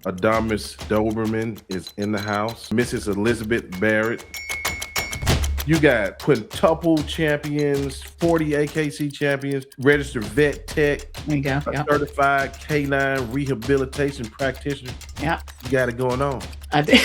ADAMAS Doberman is in the house. Mrs. Elizabeth Barrett. You got quintuple champions, 40 AKC champions, registered vet tech. There you go. A certified canine rehabilitation practitioner. Yeah. You got it going on. I did.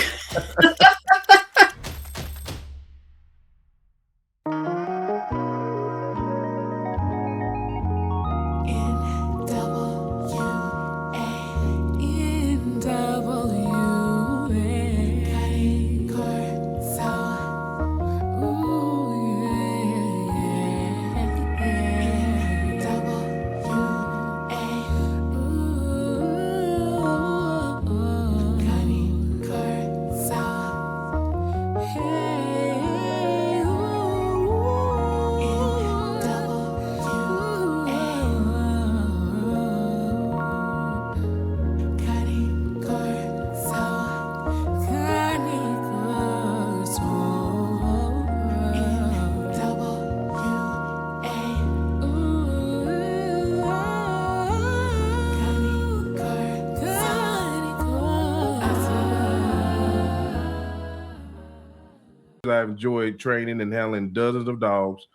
I've enjoyed training and handling dozens of dogs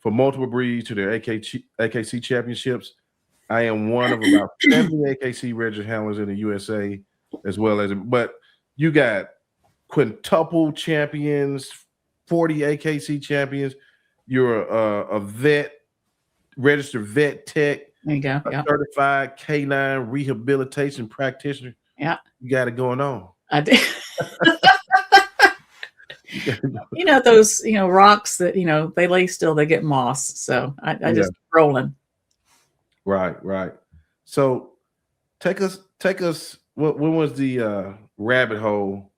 for multiple breeds to their AKC championships. I am one of about 70 AKC registered handlers in the USA, as well as, but you got quintuple champions, 40 AKC champions. You're a vet, registered vet tech. There you go. A certified canine rehabilitation practitioner. Yeah. You got it going on. I did. You know, those, rocks that, they lay still, they get moss. So I just rolling. Right. So take us, when was the rabbit hole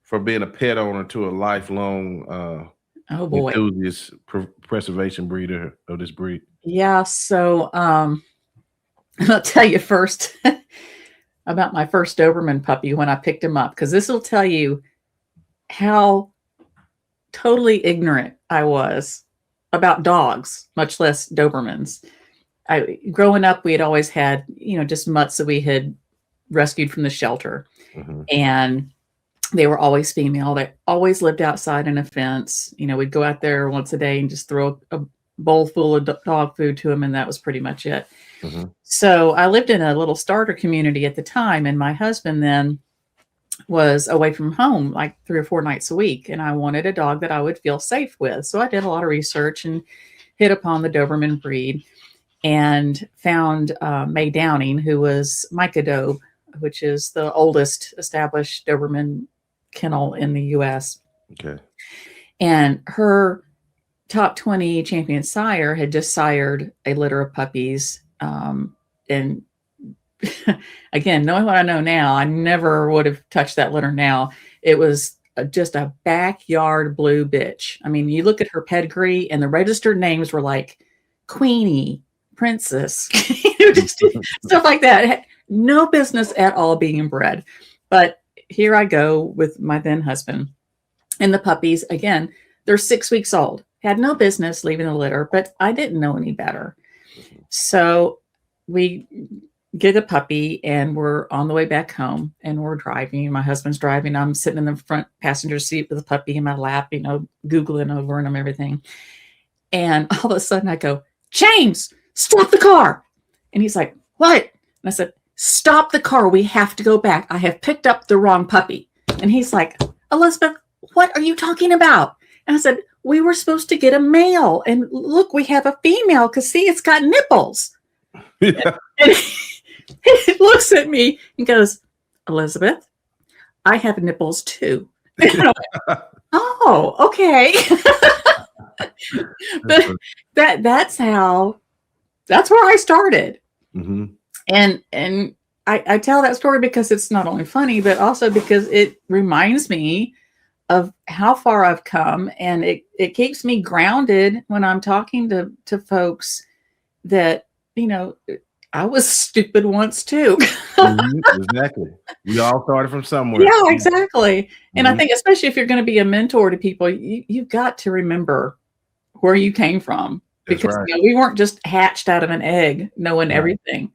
for being a pet owner to a lifelong enthusiast preservation breeder of this breed? Yeah. So I'll tell you first about my first Doberman puppy when I picked him up, because this will tell you how totally ignorant I was about dogs, much less Dobermans. Growing up, we had always had, just mutts that we had rescued from the shelter. Mm-hmm. And they were always female. They always lived outside in a fence. We'd go out there once a day and just throw a bowl full of dog food to them. And that was pretty much it. Mm-hmm. So I lived in a little starter community at the time. And my husband then was away from home like 3 or 4 nights a week. And I wanted a dog that I would feel safe with. So I did a lot of research and hit upon the Doberman breed and found May Downing, who was Micah Dobe, which is the oldest established Doberman kennel in the U.S. Okay. And her top 20 champion sire had just sired a litter of puppies. And again, knowing what I know now, I never would have touched that litter now. It was just a backyard blue bitch. I mean, you look at her pedigree and the registered names were like Queenie, Princess, just stuff like that. It had no business at all being bred. But here I go with my then husband. And the puppies, again, they're 6 weeks old. Had no business leaving the litter, but I didn't know any better. So we get a puppy and we're on the way back home and we're driving. My husband's driving. I'm sitting in the front passenger seat with a puppy in my lap, Googling over and everything. And all of a sudden I go, James, stop the car. And he's like, what? And I said, stop the car. We have to go back. I have picked up the wrong puppy. And he's like, Elizabeth, what are you talking about? And I said, we were supposed to get a male. And look, we have a female because see, it's got nipples. Yeah. And he looks at me and goes, Elizabeth, I have nipples too. Like, oh, okay. But that's where I started. Mm-hmm. And I tell that story because it's not only funny, but also because it reminds me of how far I've come. And it keeps me grounded when I'm talking to folks that, I was stupid once too. Mm-hmm, exactly. We all started from somewhere. Yeah, exactly. Mm-hmm. And I think especially if you're going to be a mentor to people, you've got to remember where you came from. That's because right. We weren't just hatched out of an egg knowing everything.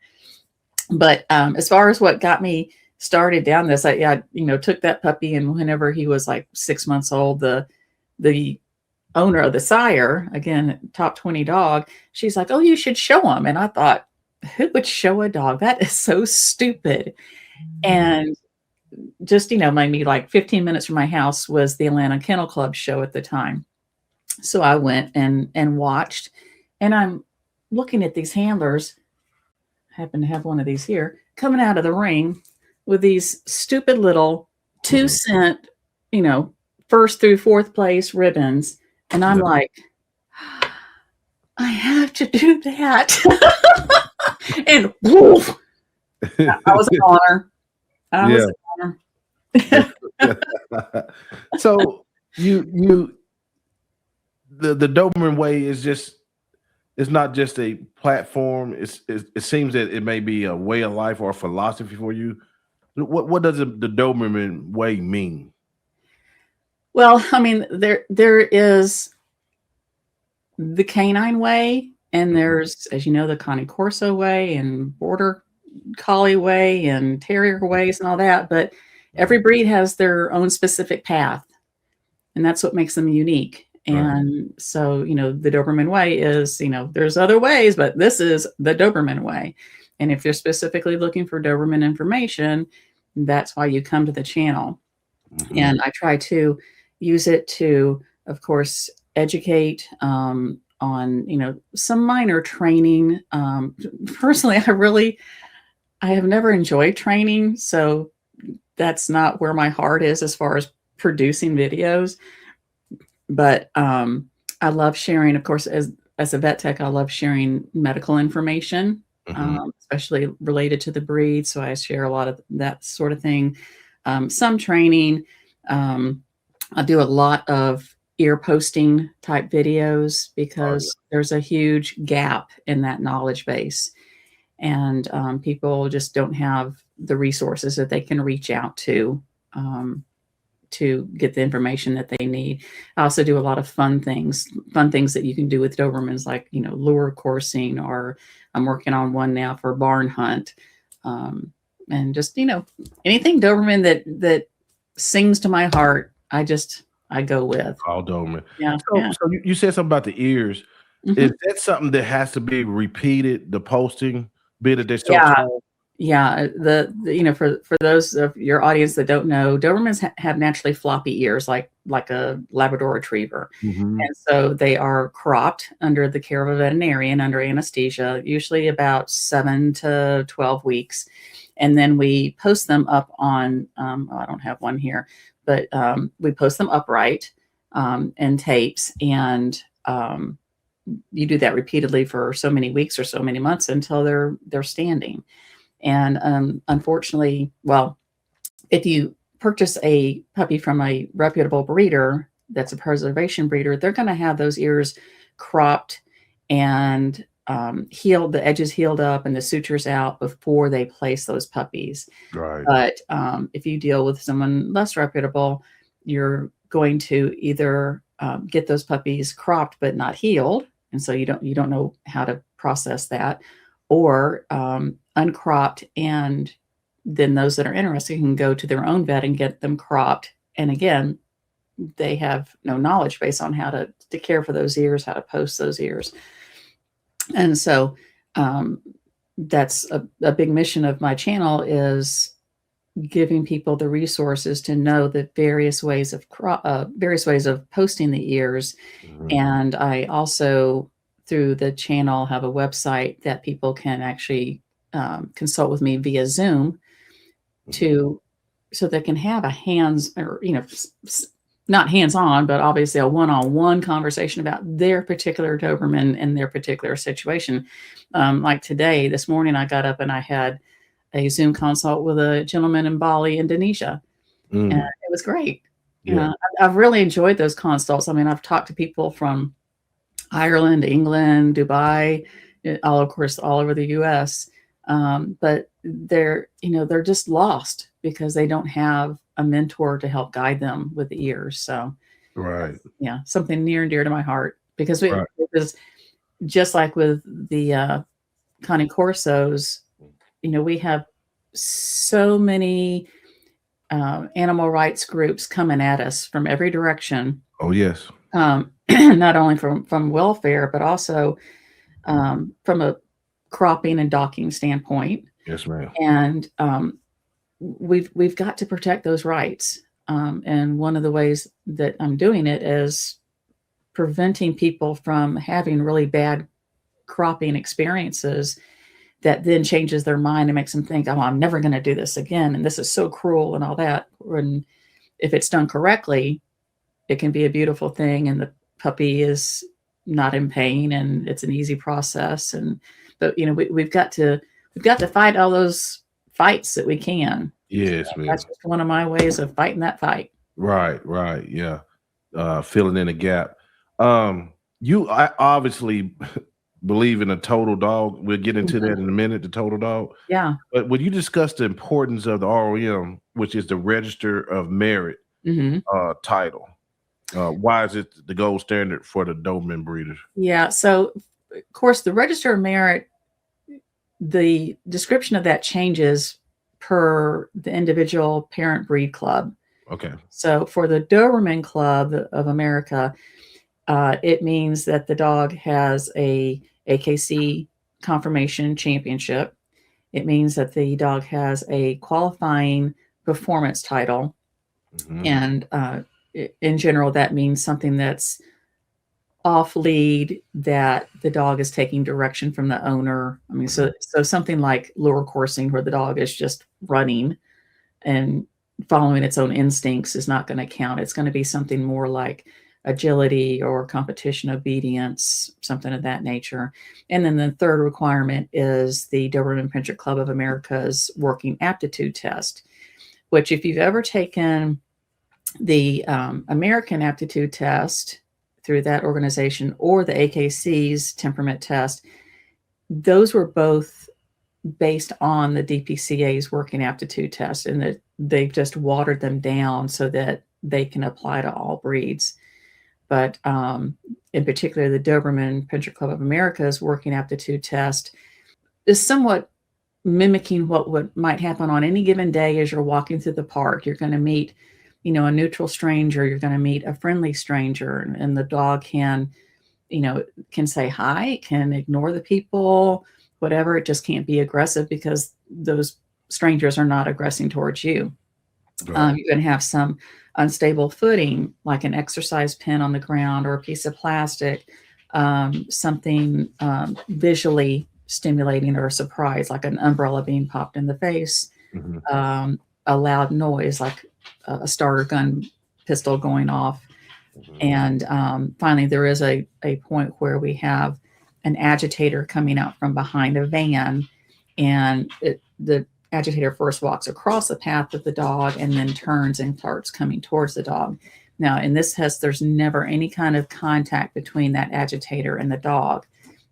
But as far as what got me started down this, I took that puppy, and whenever he was like 6 months old, the owner of the sire, again, top 20 dog, she's like, "Oh, you should show him." And I thought, who would show a dog? That is so stupid. And just, maybe like 15 minutes from my house was the Atlanta Kennel Club show at the time. So I went and watched, and I'm looking at these handlers, happen to have one of these here, coming out of the ring with these stupid little 2-cent, first through fourth place ribbons. And I'm like, I have to do that. And woof, I was an honor. I was an honor. So the Doberman Way is it's not just a platform. It seems that it may be a way of life or a philosophy for you. What does the Doberman Way mean? Well, I mean, there is the Canine Way, and there's, as you know, the Cane Corso Way and Border Collie Way and Terrier Ways and all that. But every breed has their own specific path, and that's what makes them unique. And so, the Doberman Way is, there's other ways, but this is the Doberman Way. And if you're specifically looking for Doberman information, that's why you come to the channel. And I try to use it to, of course, educate on, some minor training. Personally, I have never enjoyed training. So that's not where my heart is as far as producing videos. But I love sharing, of course, as a vet tech, I love sharing medical information, especially related to the breed. So I share a lot of that sort of thing. Some training. I do a lot of ear posting type videos because there's a huge gap in that knowledge base. And people just don't have the resources that they can reach out to get the information that they need. I also do a lot of fun things that you can do with Dobermans, like, lure coursing, or I'm working on one now for barn hunt. And just, anything Doberman that sings to my heart, I go with. All Doberman. Yeah. So you said something about the ears. Is that something that has to be repeated, the posting, be that they're so tall? Yeah, for those of your audience that don't know, Dobermans have naturally floppy ears, like a Labrador Retriever, and so they are cropped under the care of a veterinarian under anesthesia, usually about 7 to 12 weeks, and then we post them up on. I don't have one here, but we post them upright and tapes, and you do that repeatedly for so many weeks or so many months until they're standing. And unfortunately, well, if you purchase a puppy from a reputable breeder that's a preservation breeder, they're going to have those ears cropped and healed, the edges healed up and the sutures out before they place those puppies. Right. But if you deal with someone less reputable, you're going to either get those puppies cropped but not healed, and so you don't know how to process that, or uncropped, and then those that are interested can go to their own vet and get them cropped. And again, they have no knowledge base on how to care for those ears, how to post those ears. And so that's a big mission of my channel, is giving people the resources to know the various ways of posting the ears. And I also, through the channel, have a website that people can actually consult with me via Zoom so they can have a not hands-on, but obviously a one-on-one conversation about their particular Doberman and their particular situation. Like today, this morning, I got up and I had a Zoom consult with a gentleman in Bali, Indonesia. And it was great. I've really enjoyed those consults. I mean, I've talked to people from Ireland, England, Dubai, all over the US. But they're just lost because they don't have a mentor to help guide them with the ears. So, something near and dear to my heart, because it was just like with the Cane Corsos, we have so many animal rights groups coming at us from every direction. Oh, yes. Not only from welfare, but also from a cropping and docking standpoint. Yes, ma'am. And we've got to protect those rights. And one of the ways that I'm doing it is preventing people from having really bad cropping experiences that then changes their mind and makes them think, oh, I'm never going to do this again. And this is so cruel and all that. And if it's done correctly, it can be a beautiful thing. And the puppy is not in pain and it's an easy process. But we've got to fight all those fights that we can. Yes, So ma'am. that's just one of my ways of fighting that fight. Right. Yeah. Filling in a gap. You obviously believe in a total dog. We'll get into that in a minute, the total dog. Yeah. But when you discuss the importance of the ROM, which is the Register of Merit title, why is it the gold standard for the Doberman breeders? Yeah. So, of course, the Register of Merit, the description of that changes per the individual parent breed club. Okay. So for the Doberman Club of America, it means that the dog has a AKC Conformation Championship. It means that the dog has a qualifying performance title. And in general, that means something that's off lead, that the dog is taking direction from the owner. I mean, so something like lure coursing, where the dog is just running and following its own instincts, is not going to count. It's going to be something more like agility or competition obedience, something of that nature. And then the third requirement is the Doberman Pinscher Club of America's working aptitude test, which, if you've ever taken the American aptitude test through that organization or the AKC's temperament test, those were both based on the DPCA's working aptitude test, and that they've just watered them down so that they can apply to all breeds. But in particular, the Doberman Pinscher Club of America's working aptitude test is somewhat mimicking what might happen on any given day as you're walking through the park. You're going to meet, a neutral stranger. You're going to meet a friendly stranger, and the dog can say hi, can ignore the people, whatever. It just can't be aggressive because those strangers are not aggressing towards you. Right. You're going to have some unstable footing, like an exercise pin on the ground or a piece of plastic, something visually stimulating or a surprise, like an umbrella being popped in the face, a loud noise like a starter gun pistol going off. And finally, there is a point where we have an agitator coming out from behind a van, and the agitator first walks across the path of the dog and then turns and starts coming towards the dog. Now, in this test, there's never any kind of contact between that agitator and the dog.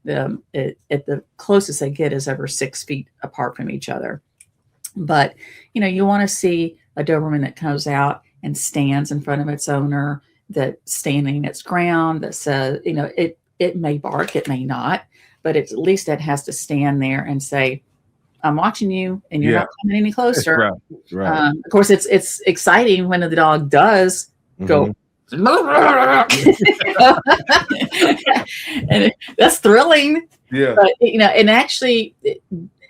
At the closest they get is over 6 feet apart from each other. But, you want to see a Doberman that comes out and stands in front of its owner, that's standing its ground, that says, it may bark, it may not, but at least it has to stand there and say, I'm watching you and you're not coming any closer. Right. Of course, it's exciting when the dog does go. And that's thrilling. Yeah. But, and actually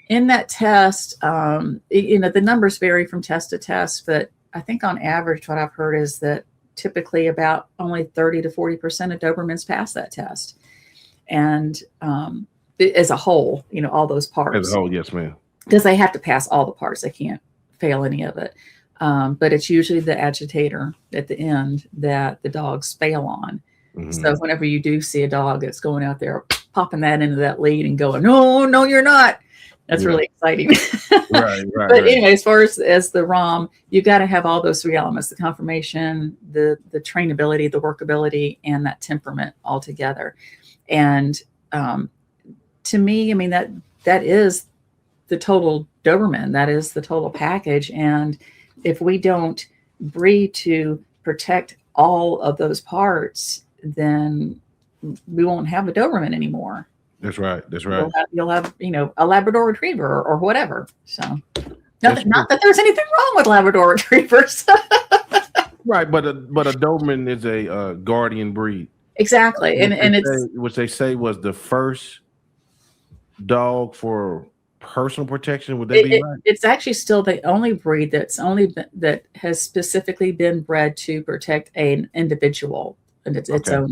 in that test, the numbers vary from test to test, but I think on average, what I've heard is that typically about only 30 to 40% of Dobermans pass that test. And as a whole, all those parts. As a whole, yes, ma'am. Because they have to pass all the parts. They can't fail any of it. But it's usually the agitator at the end that the dogs fail on. So whenever you do see a dog that's going out there, popping that into that lead and going, no, you're not. That's really exciting. Right. But anyway, as far as the ROM, you got to have all those three elements: the conformation, the trainability, the workability, and that temperament all together. And to me, I mean, that is the total Doberman. That is the total package. And if we don't breed to protect all of those parts, then we won't have a Doberman anymore. That's right. You'll have a Labrador Retriever or whatever. So Not that there's anything wrong with Labrador retrievers. Right, but a Doberman is a guardian breed. Exactly, Which they say was the first dog for personal protection. Would that be right? It's actually still the only breed that has specifically been bred to protect an individual and its owner.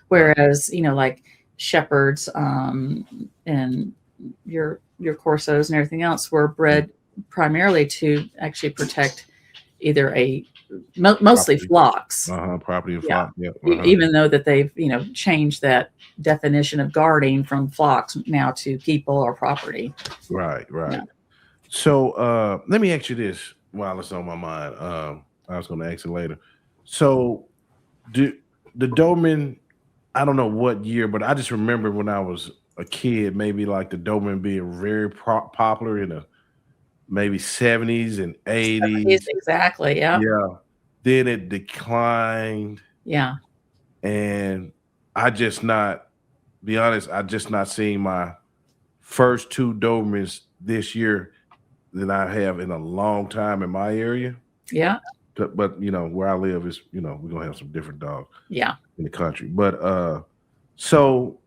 Whereas, like shepherds and your Corsos and everything else were bred primarily to actually protect either mostly flocks. Property and flock. Yeah. Even though that they've, changed that definition of guarding from flocks now to people or property. Right. Yeah. So let me ask you this while it's on my mind. I was going to ask it later. So the Doberman, I don't know what year, but I just remember when I was a kid, maybe like the Doberman being very popular in the maybe 70s and 80s. Exactly. Yeah. Then it declined. Yeah. And I just not seeing my first 2 Dobermans this year than I have in a long time in my area. Yeah. But where I live is, we're gonna have some different dogs. Yeah. In the country. But so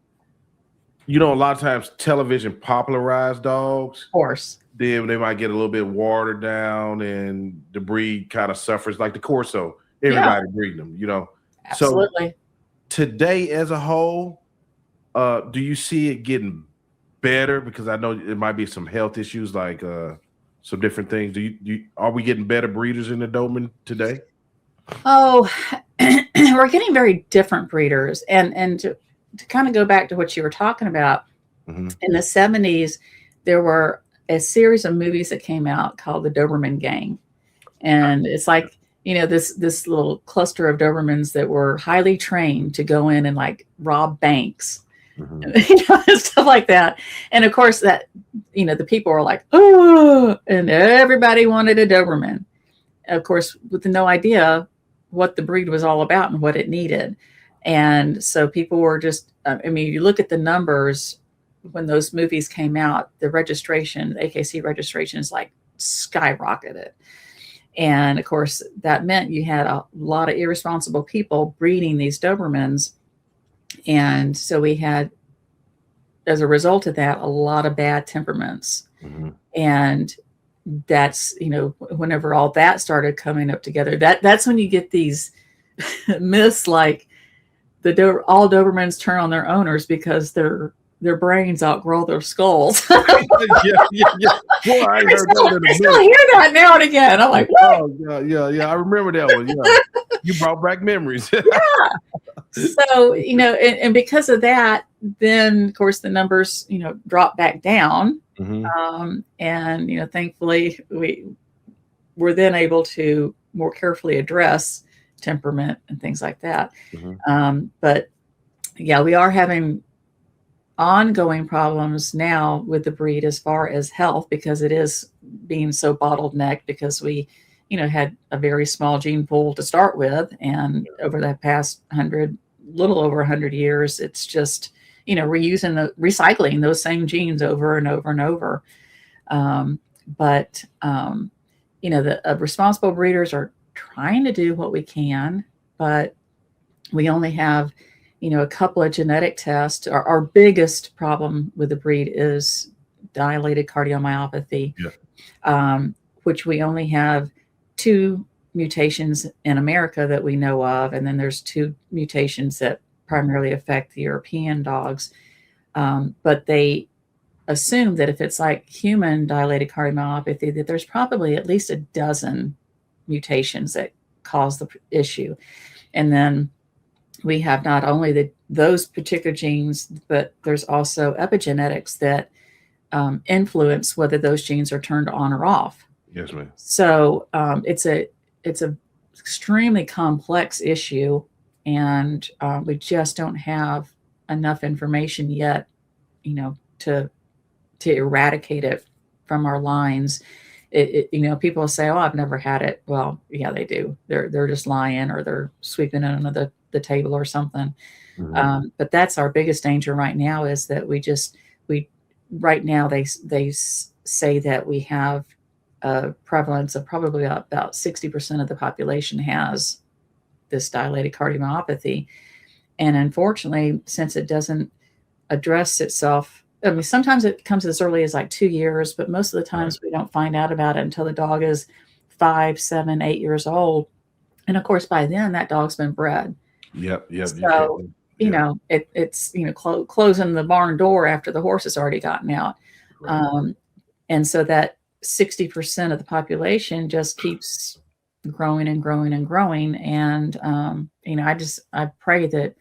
a lot of times television popularized dogs. Of course. Then they might get a little bit watered down and the breed kind of suffers, like the Corso. Everybody breeding them, Absolutely. So today as a whole, do you see it getting better? Because I know it might be some health issues, like some different things. Are we getting better breeders in the Doberman today? Oh, we're getting very different breeders. And to kind of go back to what you were talking about, in the 70s, there were a series of movies that came out called the Doberman Gang. And it's like, this little cluster of Dobermans that were highly trained to go in and like rob banks, stuff like that. And of course that, the people were like, oh, and everybody wanted a Doberman, of course, with no idea what the breed was all about and what it needed. And so people were just, you look at the numbers when those movies came out, the AKC registration is like skyrocketed. And of course, that meant you had a lot of irresponsible people breeding these Dobermans. And so we had, as a result of that, a lot of bad temperaments. And that's, whenever all that started coming up together, that's when you get these myths like all Dobermans turn on their owners because their brains outgrow their skulls. Yeah. Boy, I still hear that now and again. I'm like, what? Oh, yeah. I remember that one. Yeah. You brought back memories. Yeah. So, and because of that, then of course the numbers, drop back down. And, thankfully we were then able to more carefully address temperament and things like that. But yeah, we are having ongoing problems now with the breed as far as health, because it is being so bottlenecked, because we, had a very small gene pool to start with. And over the past little over 100 years, it's just, recycling those same genes over and over and over. The responsible breeders are trying to do what we can, but we only have, a couple of genetic tests. Our biggest problem with the breed is dilated cardiomyopathy, which we only have 2 mutations in America that we know of. And then there's 2 mutations that primarily affect the European dogs. But they assume that if it's like human dilated cardiomyopathy, that there's probably at least a dozen mutations that cause the issue. And then we have not only those particular genes, but there's also epigenetics that influence whether those genes are turned on or off. Yes, ma'am. So it's a extremely complex issue, and we just don't have enough information yet, to eradicate it from our lines. People say, "Oh, I've never had it." Well, yeah, they do. They're just lying, or they're sweeping it under the table or something. But that's our biggest danger right now, is that right now they say that we have a prevalence of probably about 60% of the population has this dilated cardiomyopathy. And unfortunately, since it doesn't address itself, I mean, sometimes it comes as early as like 2 years, but most of the times we don't find out about it until the dog is 5, 7, 8 years old. And of course, by then that dog's been bred. Yep. So, you know, it's, you know, closing the barn door after the horse has already gotten out. Right. And so that 60% of the population just keeps growing and growing and growing. And, you know, I pray that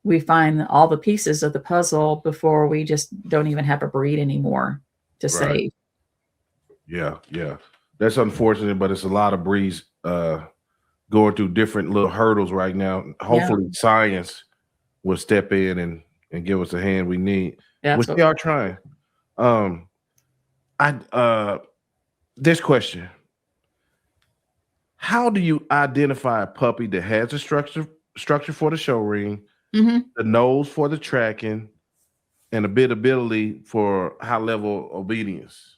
we find all the pieces of the puzzle before we just don't even have a breed anymore to save. Yeah. That's unfortunate, but it's a lot of breeds going through different little hurdles right now. Hopefully science will step in and give us the hand we need. Which they are trying. This question: how do you identify a puppy that has a structure for the show ring, the nose for the tracking, and a bit ability for high level obedience?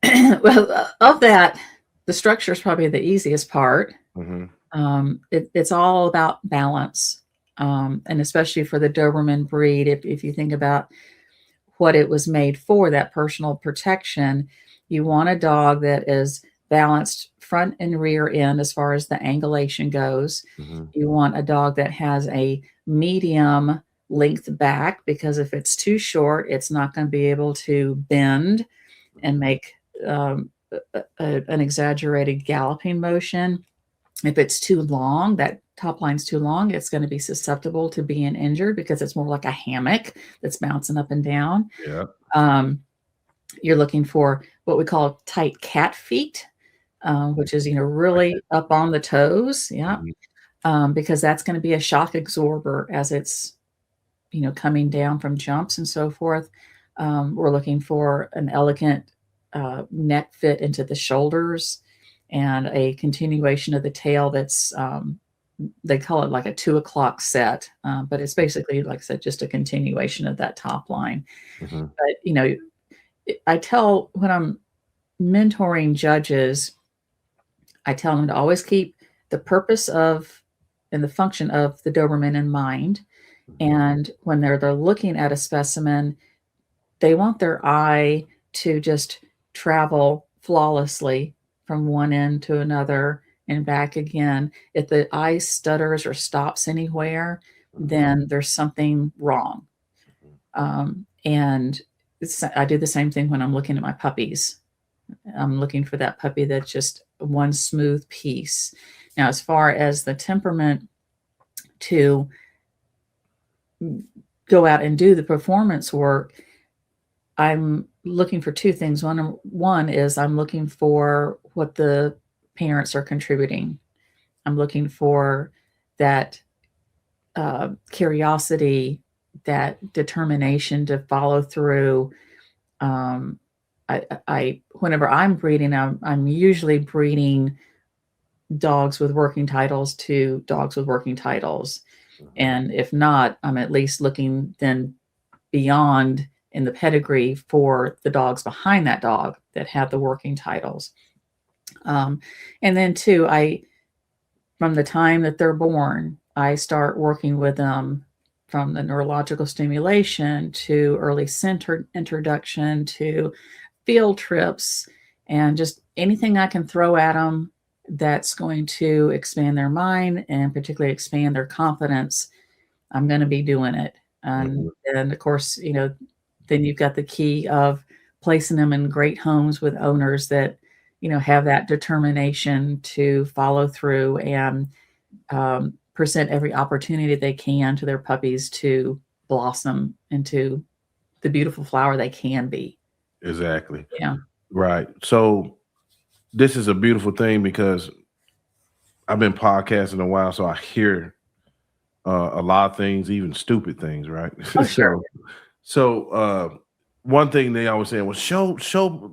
Well, of that, the structure is probably the easiest part. It's all about balance, and especially for the Doberman breed, if you think about what it was made for, that personal protection, you want a dog that is balanced front and rear end as far as the angulation goes. You want a dog that has a medium length back, because if it's too short, it's not going to be able to bend and make an exaggerated galloping motion. If it's too long, that top line's too long, it's going to be susceptible to being injured because it's more like a hammock that's bouncing up and down. You're looking for what we call tight cat feet, which is, you know, really up on the toes. Because that's going to be a shock absorber as it's, you know, coming down from jumps and so forth. We're looking for an elegant neck fit into the shoulders and a continuation of the tail that's, they call it like a 2 o'clock set, but it's basically, like I said, just a continuation of that top line. But, you know, I tell, when I'm mentoring judges, I tell them to always keep the purpose of and the function of the Doberman in mind. And when they're looking at a specimen, they want their eye to just travel flawlessly from one end to another and back again. If the eye stutters or stops anywhere, then there's something wrong. And I do the same thing when I'm looking at my puppies. I'm looking for that puppy that's just one smooth piece. Now, as far as the temperament to go out and do the performance work, I'm looking for two things. One is I'm looking for what the parents are contributing. I'm looking for that curiosity, that determination to follow through. Whenever I'm breeding, I'm usually breeding dogs with working titles to dogs with working titles. And if not, I'm at least looking then beyond in the pedigree for the dogs behind that dog that have the working titles. And then two, from the time that they're born, I start working with them from the neurological stimulation to early center introduction to field trips, and just anything I can throw at them that's going to expand their mind and particularly expand their confidence, I'm going to be doing it. And of course, you know, then you've got the key of placing them in great homes with owners that, you know, have that determination to follow through and present every opportunity they can to their puppies to blossom into the beautiful flower they can be. Exactly. Yeah. Right. So this is a beautiful thing because I've been podcasting a while, so I hear a lot of things, even stupid things, right? Oh, sure. So one thing they always say was show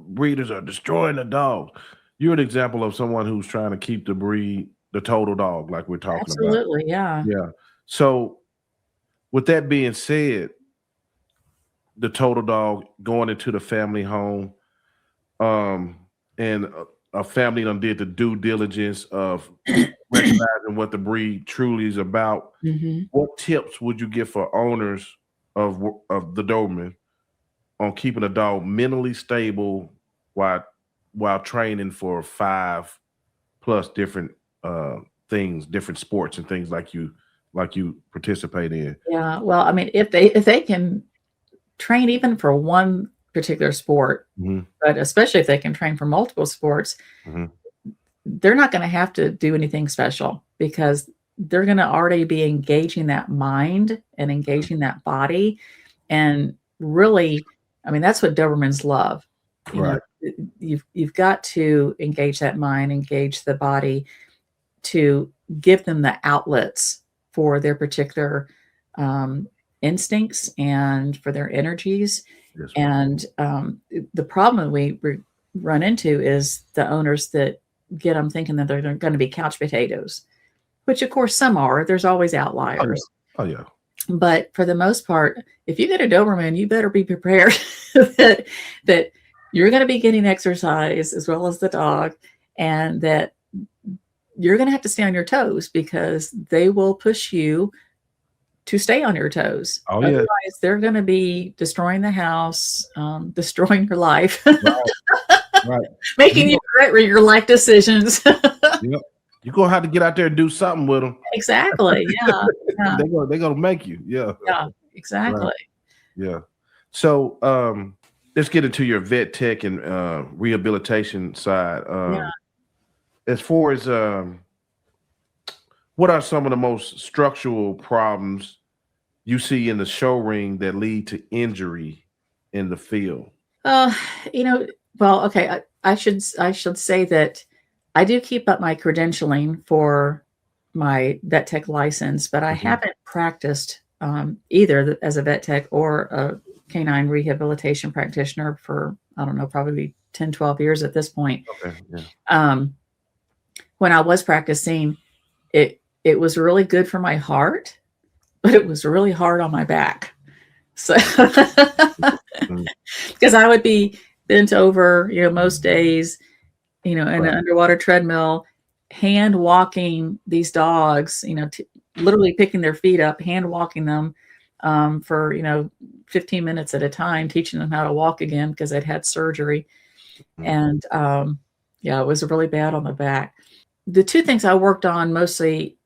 breeders are destroying the dog. You're an example of someone who's trying to keep the breed, the total dog, like we're talking about. Absolutely, yeah. Yeah. So with that being said, the total dog going into the family home, and a family done did the due diligence of recognizing what the breed truly is about, what tips would you give for owners of the Doberman on keeping a dog mentally stable while training for 5+ different things, different sports and things like you participate in? Yeah, well, I mean, if they can train even for one particular sport, but especially if they can train for multiple sports, they're not going to have to do anything special, because they're going to already be engaging that mind and engaging that body. And really, I mean, that's what Dobermans love. You know, you've got to engage that mind, engage the body, to give them the outlets for their particular instincts and for their energies. Yes, and the problem we run into is the owners that get them thinking that they're going to be couch potatoes, which of course some are. There's always outliers. Oh yeah. But for the most part, if you get a Doberman, you better be prepared that you're going to be getting exercise as well as the dog, and that you're going to have to stay on your toes, because they will push you to stay on your toes. Oh, yeah. Otherwise, they're going to be destroying the house, destroying your life, Right. making you regret your life decisions. Yep. You're going to have to get out there and do something with them. Exactly. Yeah. Yeah. They're going to make you. Yeah. Yeah, exactly. Right. Yeah. So let's get into your vet tech and rehabilitation side. As far as what are some of the most structural problems you see in the show ring that lead to injury in the field? You know, well, okay, I should say that I do keep up my credentialing for my vet tech license, but I haven't practiced either as a vet tech or a canine rehabilitation practitioner for, I don't know, probably 10, 12 years at this point. Okay. Yeah. When I was practicing, it was really good for my heart, but it was really hard on my back. So, because I would be bent over, you know, most days, you know, in an underwater treadmill, hand walking these dogs, you know, literally picking their feet up, hand walking them for, you know, 15 minutes at a time, teaching them how to walk again because they'd had surgery. And yeah, it was really bad on the back. The two things I worked on mostly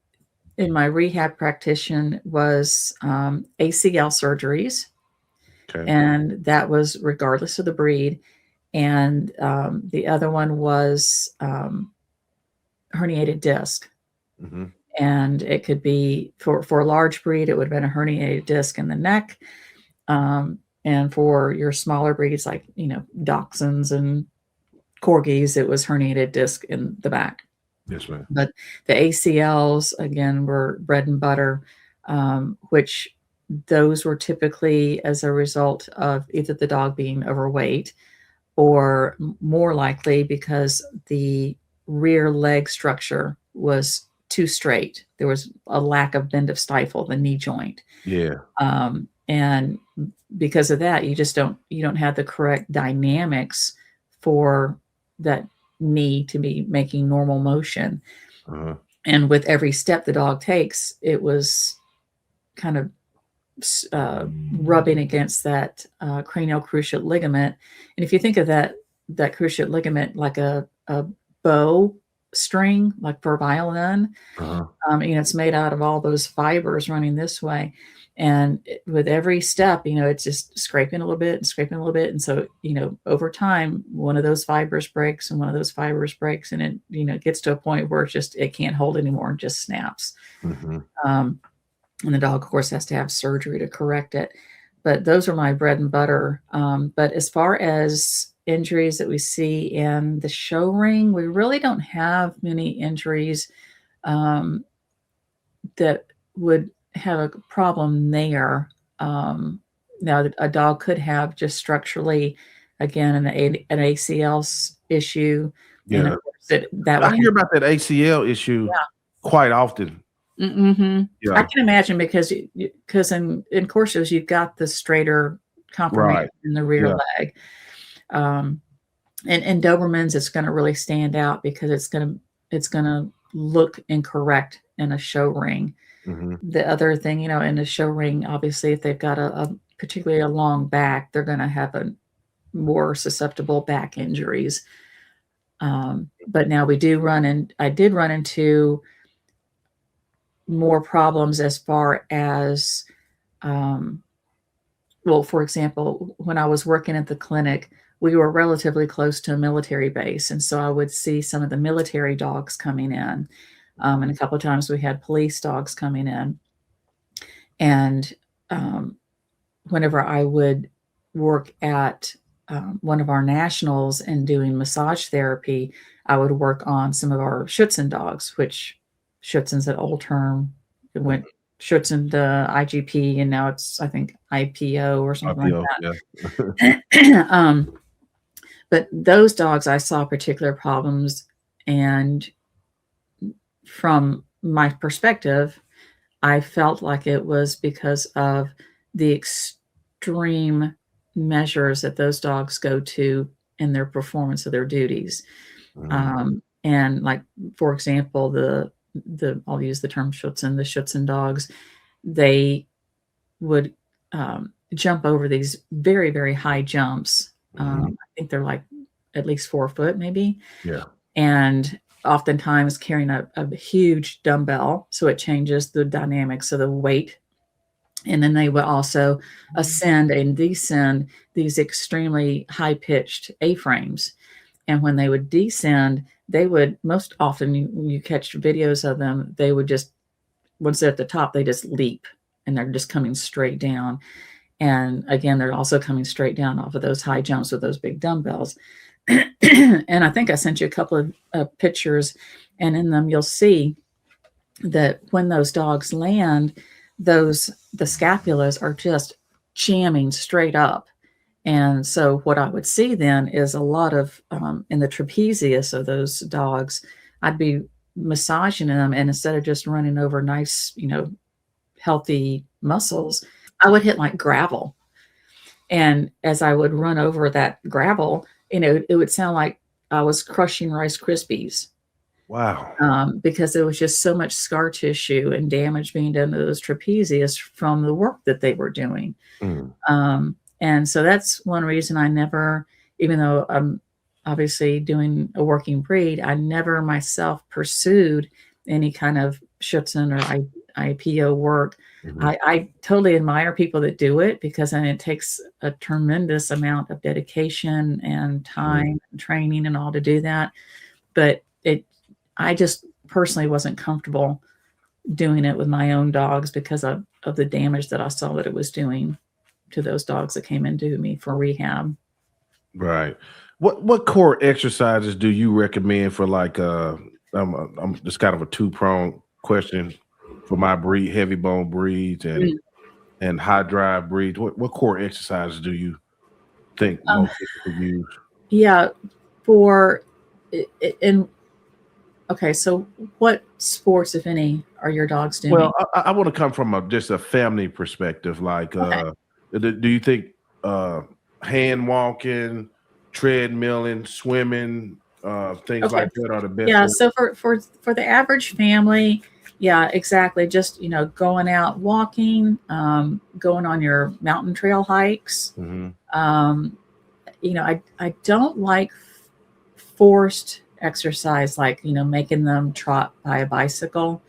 in my rehab practitioner was ACL surgeries. Okay. And that was regardless of the breed. And the other one was herniated disc. And it could be for a large breed, it would have been a herniated disc in the neck. And for your smaller breeds, like, you know, Dachshunds and Corgis, it was herniated disc in the back. Yes, ma'am. But the ACLs, again, were bread and butter, which those were typically as a result of either the dog being overweight, or more likely because the rear leg structure was too straight. There was a lack of bend of stifle, the knee joint. Yeah. And because of that, you don't have the correct dynamics for that knee to be making normal motion. And with every step the dog takes, it was kind of rubbing against that cranial cruciate ligament. And if you think of that cruciate ligament like a bow string, like for a violin, you know, it's made out of all those fibers running this way. And with every step, you know, it's just scraping a little bit and scraping a little bit. And so, you know, over time, one of those fibers breaks and one of those fibers breaks, and it, you know, gets to a point where it can't hold anymore and just snaps. And the dog, of course, has to have surgery to correct it. But those are my bread and butter. But as far as injuries that we see in the show ring, we really don't have many injuries that would have a problem there. Now, a dog could have just structurally, again, an ACL issue. Yeah. And of course I hear about that ACL issue quite often. Yeah. I can imagine because in Corsos, you've got the straighter conformation in the rear leg. and Dobermans, it's going to really stand out because it's going to look incorrect in a show ring. The other thing, you know, in a show ring, obviously, if they've got a particularly a long back, they're going to have a more susceptible back injuries. But now we do run, and I did run into more problems as far as, well, for example, when I was working at the clinic, we were relatively close to a military base. And so I would see some of the military dogs coming in. And a couple of times we had police dogs coming in. And whenever I would work at one of our nationals and doing massage therapy, I would work on some of our Schutzen dogs, which Schutzen's an old term. It went Schutzen to IGP, and now it's, I think, IPO or something like that. Yeah. But those dogs, I saw particular problems, and from my perspective, I felt like it was because of the extreme measures that those dogs go to in their performance of their duties. And like, for example, I'll use the term Schutzen, the Schutzen dogs, they would jump over these very, very high jumps. I think they're like at least 4 foot, maybe. Yeah. And oftentimes carrying a huge dumbbell, so it changes the dynamics of the weight. And then they would also ascend and descend these extremely high-pitched A-frames. And when they would descend, they would, most often you catch videos of them, they would just, once they're at the top, they just leap, and they're just coming straight down. And again, they're also coming straight down off of those high jumps with those big dumbbells. And I think I sent you a couple of pictures, and in them you'll see that when those dogs land, the scapulas are just jamming straight up. And so what I would see then is a lot of, in the trapezius of those dogs, I'd be massaging them, and instead of just running over nice, you know, healthy muscles, I would hit like gravel. And as I would run over that gravel, you know, it would sound like I was crushing Rice Krispies. Wow. Because there was just so much scar tissue and damage being done to those trapezius from the work that they were doing. And so that's one reason I never, even though I'm obviously doing a working breed, I never myself pursued any kind of Schutzen or IPO work. I totally admire people that do it, because it takes a tremendous amount of dedication and time and training and all to do that. But I just personally wasn't comfortable doing it with my own dogs because of the damage that I saw that it was doing to those dogs that came into me for rehab. Right. What core exercises do you recommend for, like, I'm just kind of a two-pronged question for my breed, heavy bone breeds and high drive breeds? What core exercises do you think most people use? Yeah, okay, so what sports, if any, are your dogs doing? Well, I want to come from just a family perspective. Like, okay. Do you think hand walking, treadmilling, swimming, things like that are the best? Yeah, so for the average family, yeah, exactly. Just, you know, going out walking, going on your mountain trail hikes. You know, I don't like forced exercise, like, you know, making them trot by a bicycle,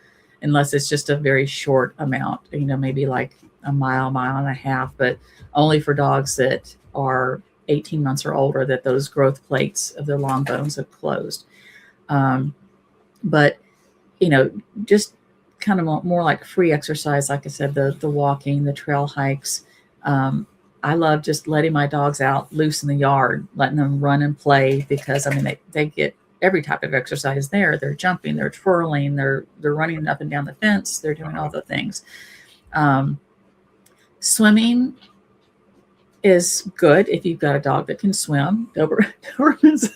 unless it's just a very short amount, you know, maybe like a mile and a half, but only for dogs that are 18 months or older, that those growth plates of their long bones have closed. But, you know, just kind of more like free exercise, like I said, the walking, the trail hikes. I love just letting my dogs out loose in the yard, letting them run and play, because, I mean, they get every type of exercise there. They're jumping, they're twirling, they're running up and down the fence, they're doing all the things. Swimming is good if you've got a dog that can swim. Dobermans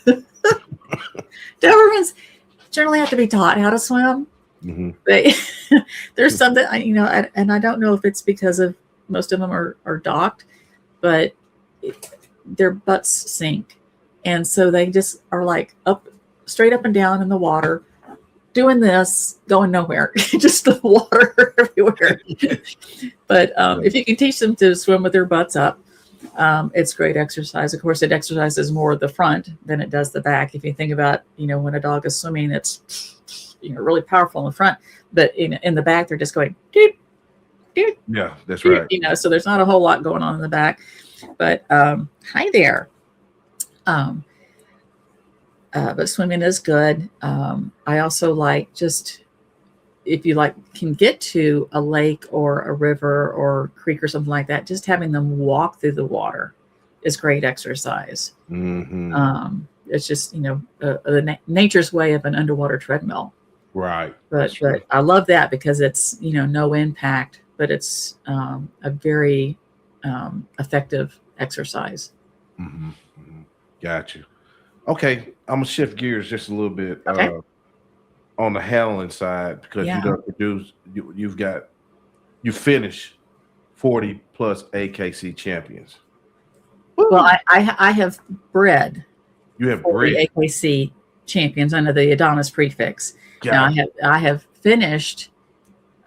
generally have to be taught how to swim. There's something, you know, and I don't know if it's because of most of them are docked, but their butts sink. And so they just are like straight up and down in the water, doing this, going nowhere, just the water everywhere. But if you can teach them to swim with their butts up, it's great exercise. Of course, it exercises more the front than it does the back. If you think about, when a dog is swimming, it's really powerful in the front, but in the back, they're just going, doot, doot, Yeah, that's doot, right. so there's not a whole lot going on in the back. But hi there. But swimming is good. I also like, just if you can get to a lake or a river or creek or something like that, just having them walk through the water is great exercise. Mm-hmm. It's just, nature's way of an underwater treadmill. Right. But I love that because it's, no impact, but it's a very effective exercise. Mm-hmm. Mm-hmm. Got you. Okay, I'm gonna shift gears just a little bit on the handling side, because you don't produce. You finish 40 plus AKC champions. Woo! Well, I have bred. You have 40 AKC champions under the ADAMAS prefix. Now I have finished.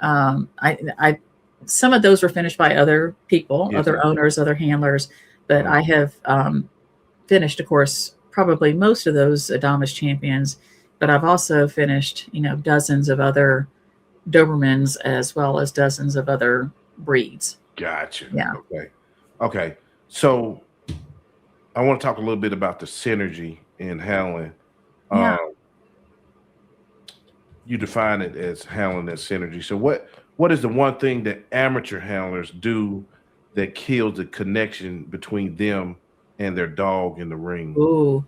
I some of those were finished by other people, other owners, other handlers, but I have finished, of course, probably most of those ADAMAS champions, but I've also finished, dozens of other Dobermans as well as dozens of other breeds. Gotcha. Yeah. Okay. So I want to talk a little bit about the synergy in handling. Yeah. You define it as handling as synergy. So what is the one thing that amateur handlers do that kills the connection between them and their dog in the ring? Ooh.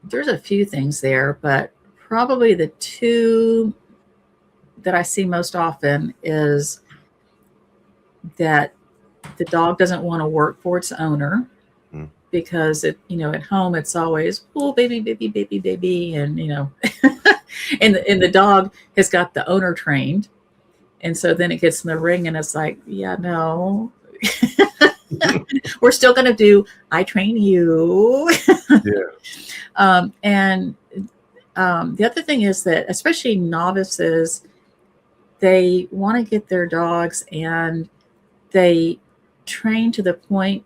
There's a few things there, but probably the two that I see most often is that the dog doesn't want to work for its owner because at home it's always, oh, baby, baby, baby, baby. And, and the dog has got the owner trained. And so then it gets in the ring and it's like, yeah, no, we're still going to do, I train you. And the other thing is that, especially novices, they want to get their dogs and they train to the point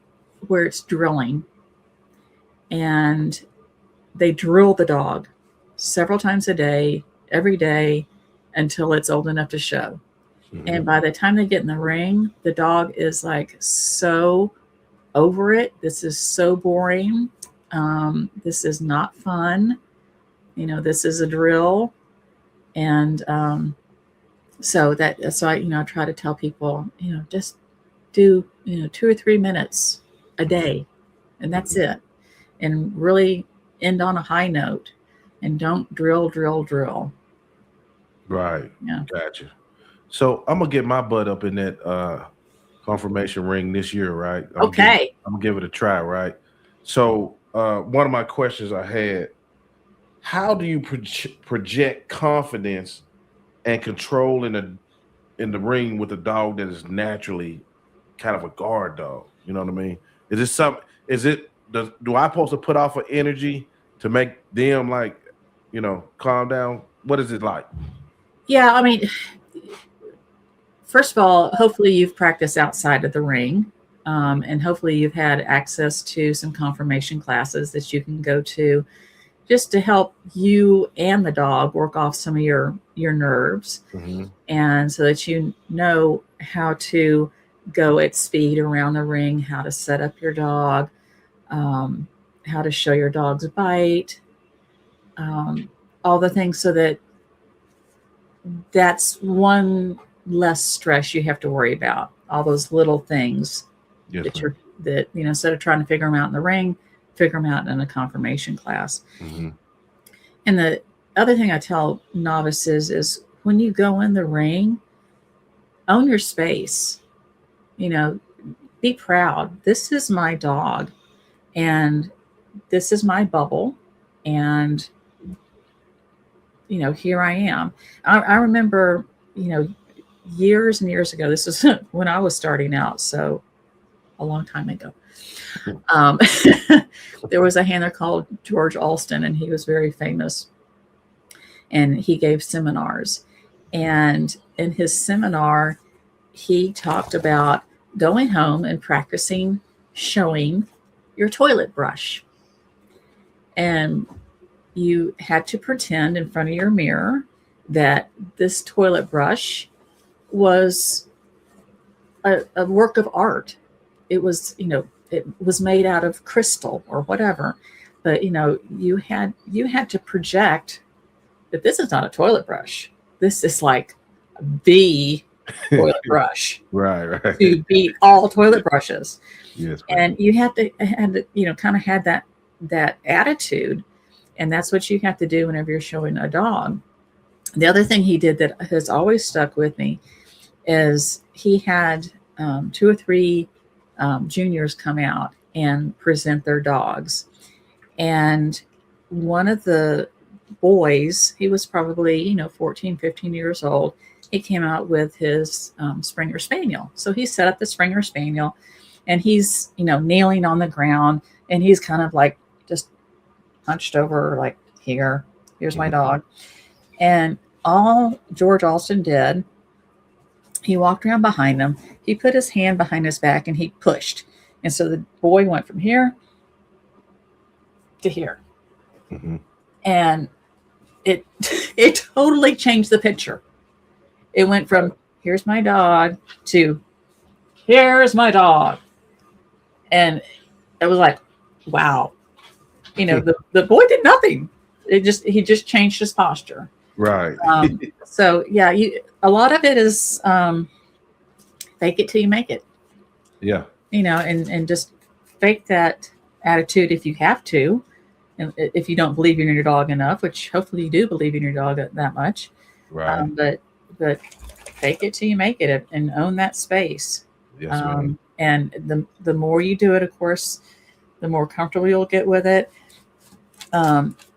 where it's drilling. And they drill the dog several times a day, every day, until it's old enough to show. Mm-hmm. And by the time they get in the ring, the dog is like so over it. This is so boring. This is not fun. This is a drill. And so I try to tell people, just do 2 or 3 minutes a day, and that's it. And really end on a high note, and don't drill. Right. Yeah. Gotcha. So I'm gonna get my butt up in that conformation ring this year, right? I'm gonna give it a try, right? So one of my questions I had: how do you project confidence and control in the ring with a dog that is naturally kind of a guard dog? You know what I mean? Do I supposed to put off an energy to make them calm down? What is it like? Yeah, I mean, first of all, hopefully you've practiced outside of the ring, and hopefully you've had access to some conformation classes that you can go to just to help you and the dog work off some of your nerves. Mm-hmm. And so that you know how to go at speed around the ring, how to set up your dog, how to show your dog's bite, all the things, so that's one less stress you have to worry about. All those little things that instead of trying to figure them out in the ring, figure them out in a conformation class. Mm-hmm. And the other thing I tell novices is, when you go in the ring, own your space. Be proud. This is my dog, and this is my bubble, and here I am. I remember, years and years ago, this was when I was starting out, so a long time ago. There was a handler called George Alston, and he was very famous. And he gave seminars. And in his seminar, he talked about going home and practicing showing your toilet brush. And you had to pretend in front of your mirror that this toilet brush was a work of art. It was, it was made out of crystal or whatever. But, you had to project that this is not a toilet brush. This is like the toilet brush. Right. To beat all toilet brushes. Yes. And you had to kind of had that attitude. And that's what you have to do whenever you're showing a dog. The other thing he did that has always stuck with me is he had 2 or 3 juniors come out and present their dogs. And one of the boys, he was probably, 14, 15 years old. He came out with his Springer Spaniel. So he set up the Springer Spaniel and he's, kneeling on the ground and he's kind of like just hunched over like, here's my dog. And all George Alston did, he walked around behind him. He put his hand behind his back and he pushed. And so the boy went from here to here. Mm-hmm. And it totally changed the picture. It went from here's my dog to here's my dog. And it was like, wow. The boy did nothing. He just changed his posture. Right. So yeah, a lot of it is fake it till you make it. Yeah. And just fake that attitude if you have to. And if you don't believe in your dog enough, which hopefully you do believe in your dog that much. Right. But fake it till you make it and own that space. Yes, and the more you do it, of course, the more comfortable you'll get with it.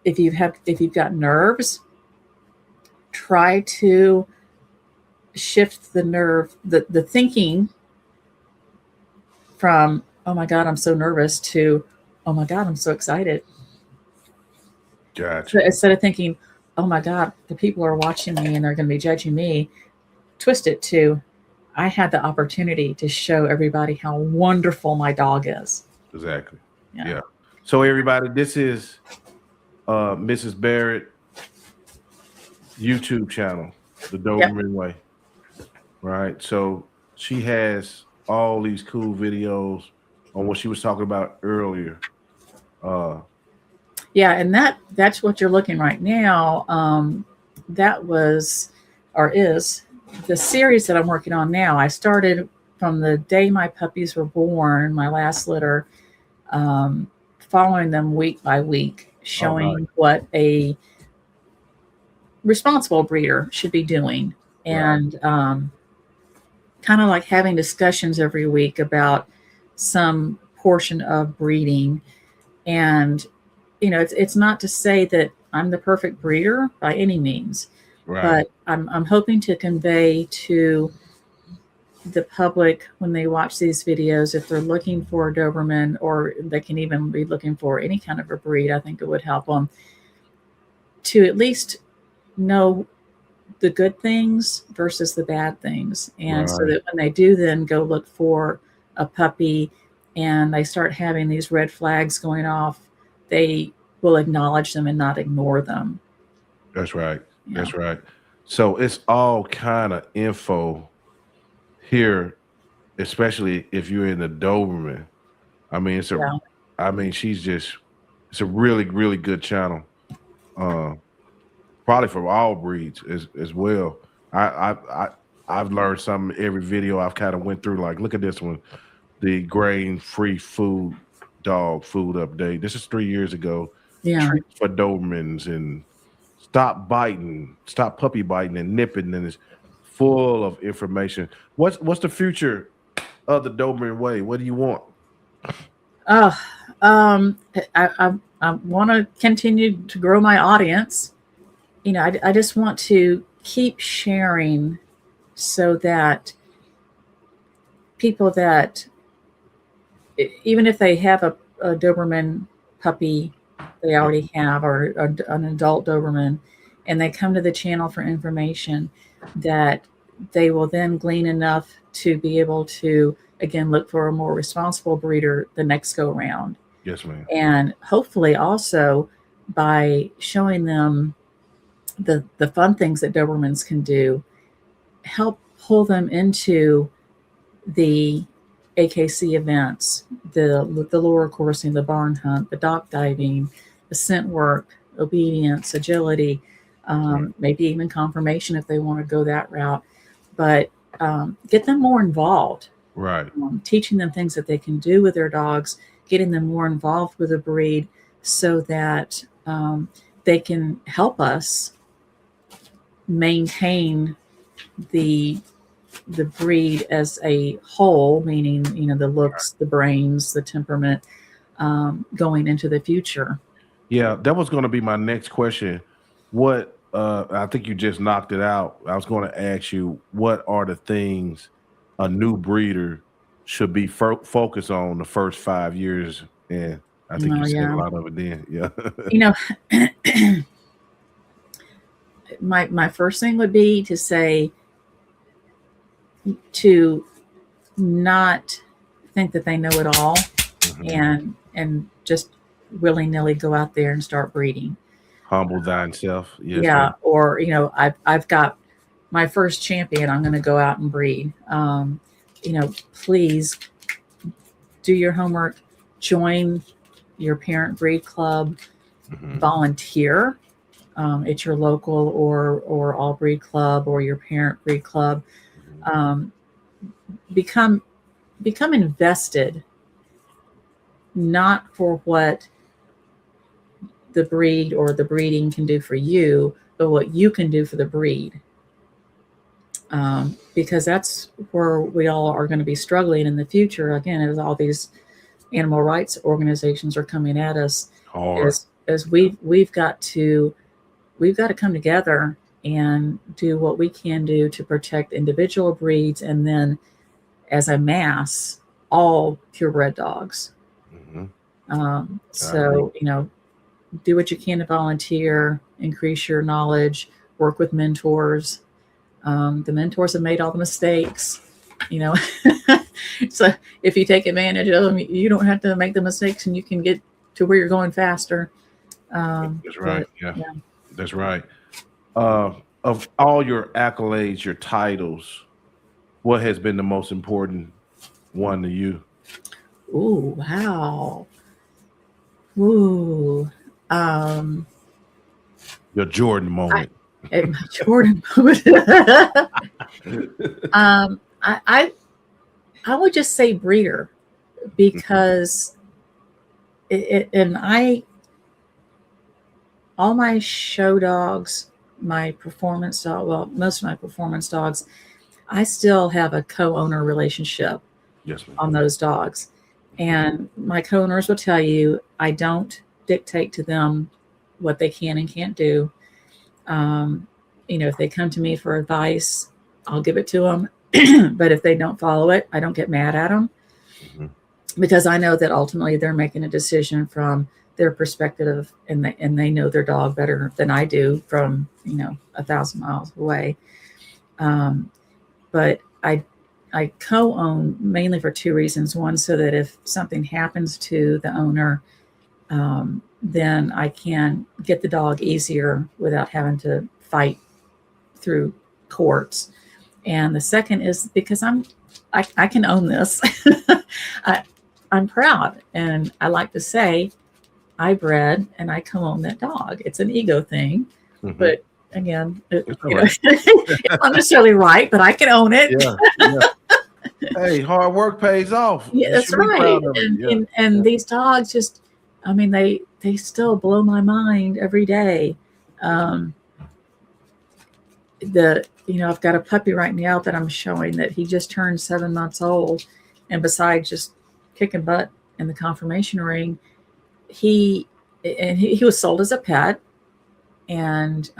If you've got nerves, try to shift the thinking from, oh my God, I'm so nervous to, oh my God, I'm so excited. Gotcha. So instead of thinking, oh my God, the people are watching me and they're going to be judging me, twist it to, I had the opportunity to show everybody how wonderful my dog is. Exactly. Yeah. So everybody, this is Mrs. Barrett YouTube channel, the Doberman Way. Right. So she has all these cool videos on what she was talking about earlier. Yeah, and that's what you're looking right now. That was or is the series that I'm working on now. I started from the day my puppies were born, my last litter, following them week by week, showing what a responsible breeder should be doing. And kind of like having discussions every week about some portion of breeding. And it's not to say that I'm the perfect breeder by any means, but I'm hoping to convey to the public when they watch these videos, if they're looking for a Doberman, or they can even be looking for any kind of a breed, I think it would help them to at least know the good things versus the bad things. And so that when they do then go look for a puppy and they start having these red flags going off, they will acknowledge them and not ignore them. That's right. Yeah. That's right. So it's all kind of info here, especially if you're in the Doberman. I mean, it's a really, really good channel. Probably for all breeds as well. I've learned something every video I've kind of went through. Like, look at this one, the grain-free food dog food update. This is 3 years ago. Yeah. Treats for Dobermans and stop puppy biting and nipping, and it's full of information. What's the future of the Doberman Way? What do you want? I want to continue to grow my audience. I just want to keep sharing so that people that even if they have a Doberman puppy they already have, or an adult Doberman, and they come to the channel for information, that they will then glean enough to be able to, again, look for a more responsible breeder the next go round. Yes, ma'am. And hopefully also by showing them the fun things that Dobermans can do, help pull them into the AKC events, the lure coursing, the barn hunt, the dock diving, the scent work, obedience, agility, maybe even conformation if they want to go that route. But get them more involved. Right. Teaching them things that they can do with their dogs, getting them more involved with the breed so that they can help us maintain the breed as a whole, meaning, the looks, the brains, the temperament, going into the future. Yeah, that was going to be my next question. What, I think you just knocked it out. I was going to ask you, what are the things a new breeder should be focused on the first 5 years? And I think you said a lot of it then. Yeah. My first thing would be to say, to not think that they know it all, and just willy-nilly go out there and start breeding. Humble thyself. Yes, yeah. ma'am. Or, I've got my first champion, I'm going to go out and breed. Please do your homework, join your parent breed club, volunteer at your local or all breed club or your parent breed club. Become invested, not for what the breed or the breeding can do for you, but what you can do for the breed. Because that's where we all are going to be struggling in the future. Again, as all these animal rights organizations are coming at us, as we've got to come together and do what we can do to protect individual breeds, and then as a mass, all purebred dogs. So, do what you can to volunteer, increase your knowledge, work with mentors. The mentors have made all the mistakes, so if you take advantage of them, you don't have to make the mistakes and you can get to where you're going faster. That's right. Yeah, that's right. Of all your accolades, your titles, what has been the most important one to you? Ooh, wow. Ooh. Your Jordan moment. My Jordan moment. I would just say breeder, because all my show dogs, my performance dog, well, most of my performance dogs, I still have a co-owner relationship on those dogs. And my co-owners will tell you, I don't dictate to them what they can and can't do. If they come to me for advice, I'll give it to them. But if they don't follow it, I don't get mad at them, because I know that ultimately they're making a decision from their perspective, and they know their dog better than I do from 1,000 miles away. But I co-own mainly for two reasons. One, so that if something happens to the owner, then I can get the dog easier without having to fight through courts. And the second is because I can own this. I'm proud, and I like to say I bred and I co-own that dog. It's an ego thing, but again, it's not necessarily right, but I can own it. Yeah. Hey, hard work pays off. Yeah, that's right. And these dogs just, they still blow my mind every day. I've got a puppy right now that I'm showing that he just turned 7 months old, and besides just kicking butt in the conformation ring, he was sold as a pet, and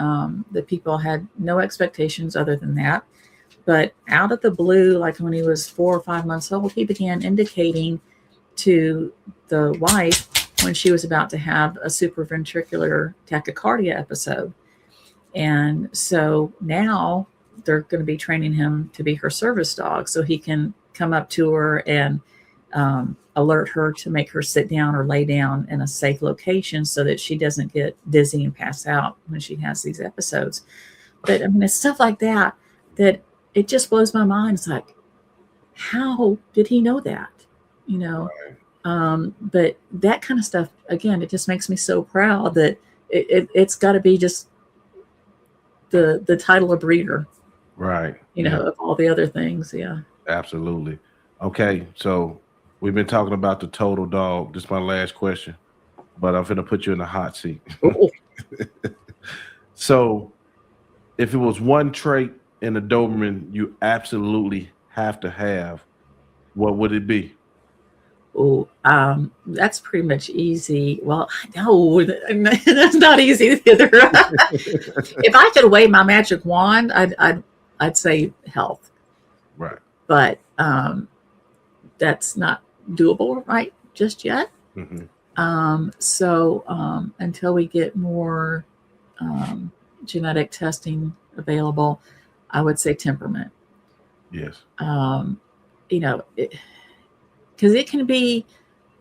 the people had no expectations other than that. But out of the blue, like when he was 4 or 5 months old, he began indicating to the wife when she was about to have a supraventricular tachycardia episode. And so now they're going to be training him to be her service dog, so he can come up to her and alert her to make her sit down or lay down in a safe location so that she doesn't get dizzy and pass out when she has these episodes. But I mean, it's stuff like that it just blows my mind. It's like, how did he know that? You know, but that kind of stuff, again, it just makes me so proud that it's got to be just the title of breeder, right? You know, of all the other things. Yeah, absolutely. Okay, so we've been talking about the total dog. This is my last question, but I'm going to put you in the hot seat. So if it was one trait in a Doberman you absolutely have to have, what would it be? Oh, that's pretty much easy. Well, no, that's not easy either. If I could wave my magic wand, I'd say health. Right. But that's not doable right just yet. So until we get more genetic testing available, I would say temperament. Yes. You know, because it can be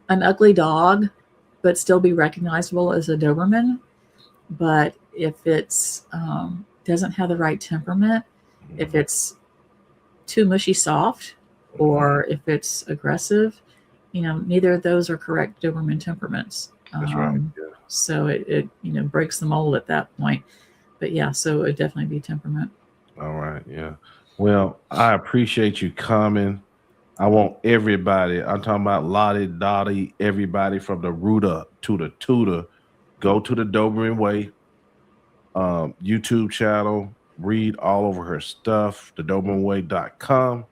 an ugly dog, but still be recognizable as a Doberman. But if it's doesn't have the right temperament, if it's too mushy soft, or if it's aggressive, you know, neither of those are correct Doberman temperaments. That's right. Yeah. So it you know, breaks the mold at that point. But yeah, so it'd definitely be temperament. All right. Yeah. Well, I appreciate you coming. I want everybody, I'm talking about Lottie, Dottie, everybody from the rooter to the tutor, go to the Doberman Way YouTube channel, read all over her stuff, the dobermanway.com,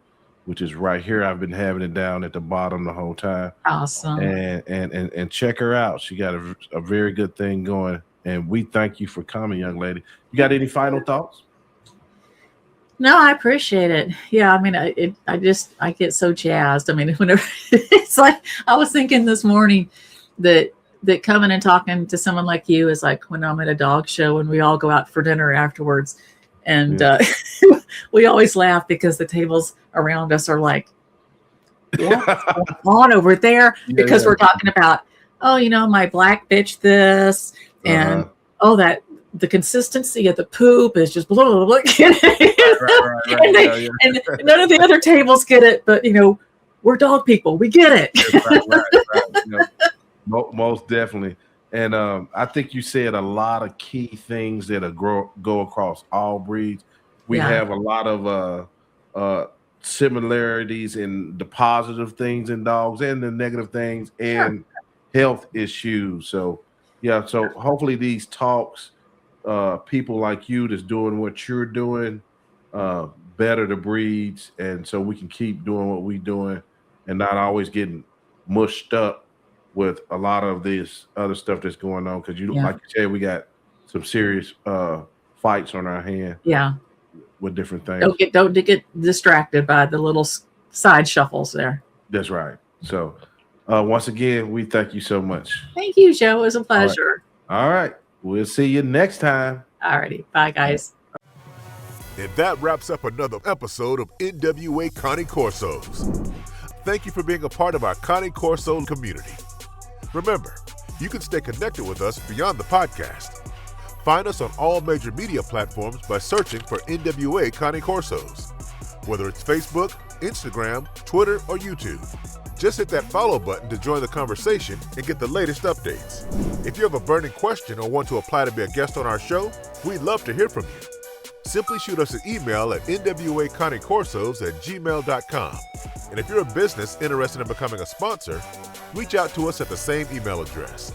which is right here. I've been having it down at the bottom the whole time. Awesome. And check her out. She got a very good thing going. And we thank you for coming, young lady. You got any final thoughts? No, I appreciate it. Yeah, I mean, I get so jazzed. I mean, whenever it's like, I was thinking this morning that coming and talking to someone like you is like when I'm at a dog show and we all go out for dinner afterwards, and we always laugh because the tables around us are like, what's going on over there? Because we're talking about, oh, you know, my black bitch this, and oh, that the consistency of the poop is just blah, blah, blah. Right. And none of the other tables get it, but you know, we're dog people, we get it. Right. You know, most definitely. And I think you said a lot of key things that go across all breeds. We have a lot of similarities in the positive things in dogs and the negative things and health issues. So yeah, so hopefully these talks, people like you that's doing what you're doing, better the breeds, and so we can keep doing what we're doing and not always getting mushed up with a lot of this other stuff that's going on. Because like you said, we got some serious fights on our hand. Yeah, with different things. Don't get distracted by the little side shuffles there. That's right. So once again, we thank you so much. Thank you, Joe. It was a pleasure. All right. We'll see you next time. All righty. Bye, guys. And that wraps up another episode of NWA Cane Corsos. Thank you for being a part of our Cane Corso community. Remember, you can stay connected with us beyond the podcast. Find us on all major media platforms by searching for NWA Cane Corsos. Whether it's Facebook, Instagram, Twitter, or YouTube. Just hit that follow button to join the conversation and get the latest updates. If you have a burning question or want to apply to be a guest on our show, we'd love to hear from you. Simply shoot us an email at nwacanecorsos@gmail.com. And if you're a business interested in becoming a sponsor, reach out to us at the same email address.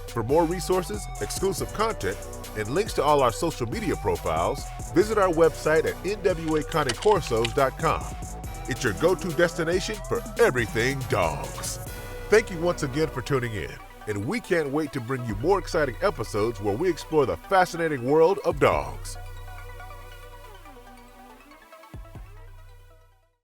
For more resources, exclusive content, and links to all our social media profiles, visit our website at nwacanecorsos.com. It's your go-to destination for everything dogs. Thank you once again for tuning in, and we can't wait to bring you more exciting episodes where we explore the fascinating world of dogs.